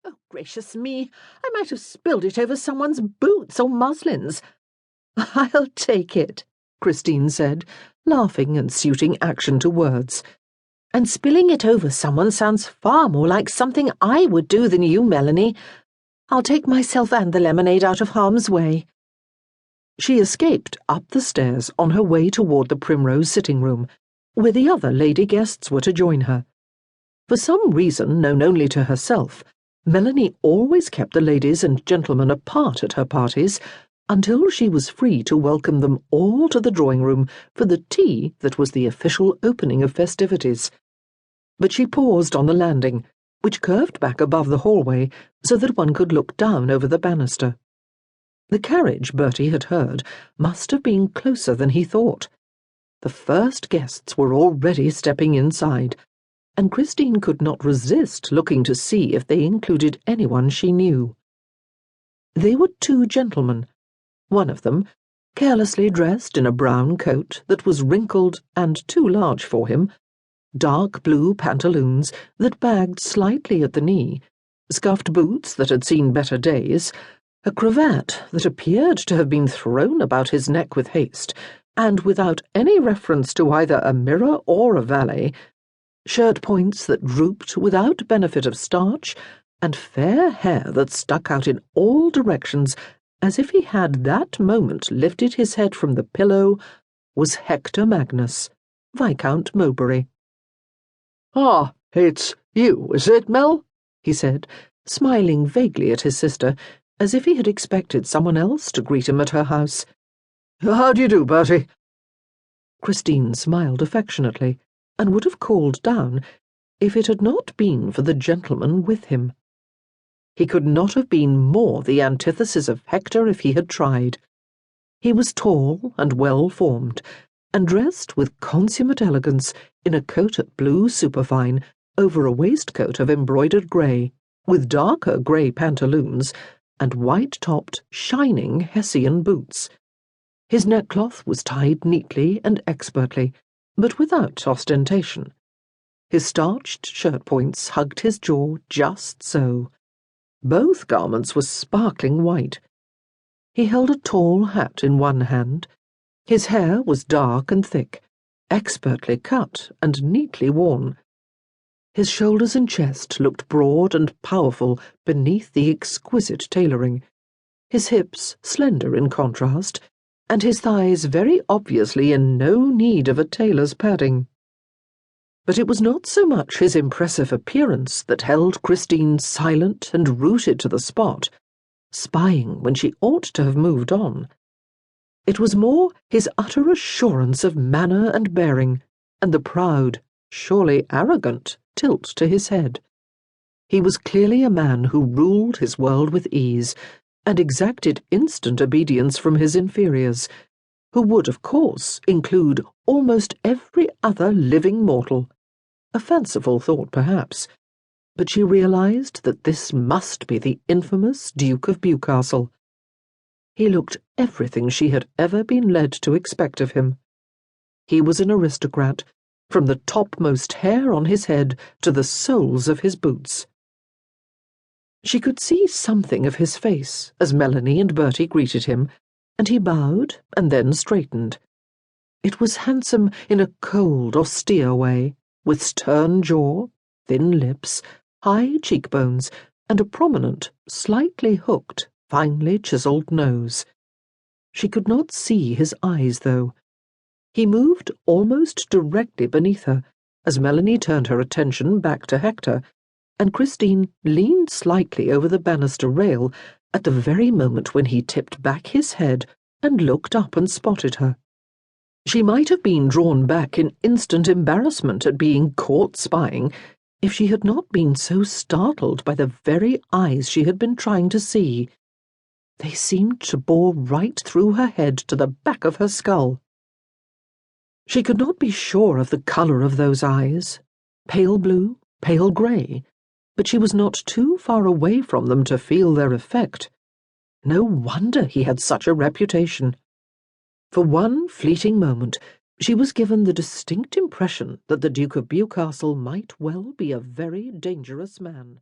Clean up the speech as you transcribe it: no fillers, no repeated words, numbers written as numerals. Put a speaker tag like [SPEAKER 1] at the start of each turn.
[SPEAKER 1] Oh, gracious me, I might have spilled it over someone's boots or muslins. I'll take it, Christine said, laughing and suiting action to words. And spilling it over someone sounds far more like something I would do than you, Melanie. I'll take myself and the lemonade out of harm's way. She escaped up the stairs on her way toward the Primrose sitting room, where the other lady guests were to join her. For some reason known only to herself, Melanie always kept the ladies and gentlemen apart at her parties until she was free to welcome them all to the drawing-room for the tea that was the official opening of festivities. But she paused on the landing, which curved back above the hallway so that one could look down over the banister. The carriage, Bertie had heard, must have been closer than he thought. The first guests were already stepping inside, and Christine could not resist looking to see if they included anyone she knew. They were two gentlemen, one of them carelessly dressed in a brown coat that was wrinkled and too large for him, dark blue pantaloons that bagged slightly at the knee, scuffed boots that had seen better days, a cravat that appeared to have been thrown about his neck with haste, and without any reference to either a mirror or a valet, shirt-points that drooped without benefit of starch, and fair hair that stuck out in all directions as if he had that moment lifted his head from the pillow, was Hector Magnus, Viscount Mowbray.
[SPEAKER 2] "Ah, it's you, is it, Mel?"
[SPEAKER 1] he said, smiling vaguely at his sister, as if he had expected someone else to greet him at her house.
[SPEAKER 2] "How do you do, Bertie?"
[SPEAKER 1] Christine smiled affectionately, and would have called down if it had not been for the gentleman with him. He could not have been more the antithesis of Hector if he had tried. He was tall and well-formed, and dressed with consummate elegance in a coat of blue superfine over a waistcoat of embroidered grey, with darker grey pantaloons and white-topped, shining Hessian boots. His neckcloth was tied neatly and expertly, but without ostentation. His starched shirt-points hugged his jaw just so. Both garments were sparkling white. He held a tall hat in one hand. His hair was dark and thick, expertly cut and neatly worn. His shoulders and chest looked broad and powerful beneath the exquisite tailoring, his hips slender in contrast, and his thighs very obviously in no need of a tailor's padding. But it was not so much his impressive appearance that held Christine silent and rooted to the spot, spying when she ought to have moved on. It was more his utter assurance of manner and bearing, and the proud, surely arrogant, tilt to his head. He was clearly a man who ruled his world with ease, and exacted instant obedience from his inferiors, who would, of course, include almost every other living mortal. A fanciful thought, perhaps, but she realized that this must be the infamous Duke of Bewcastle. He looked everything she had ever been led to expect of him. He was an aristocrat, from the topmost hair on his head to the soles of his boots. She could see something of his face as Melanie and Bertie greeted him, and he bowed and then straightened. It was handsome in a cold, austere way, with stern jaw, thin lips, high cheekbones, and a prominent, slightly hooked, finely chiselled nose. She could not see his eyes, though. He moved almost directly beneath her, as Melanie turned her attention back to Hector, and Christine leaned slightly over the banister rail at the very moment when he tipped back his head and looked up and spotted her. She might have been drawn back in instant embarrassment at being caught spying if she had not been so startled by the very eyes she had been trying to see. They seemed to bore right through her head to the back of her skull. She could not be sure of the colour of those eyes, pale blue, pale grey, but she was not too far away from them to feel their effect. No wonder he had such a reputation. For one fleeting moment, she was given the distinct impression that the Duke of Bewcastle might well be a very dangerous man.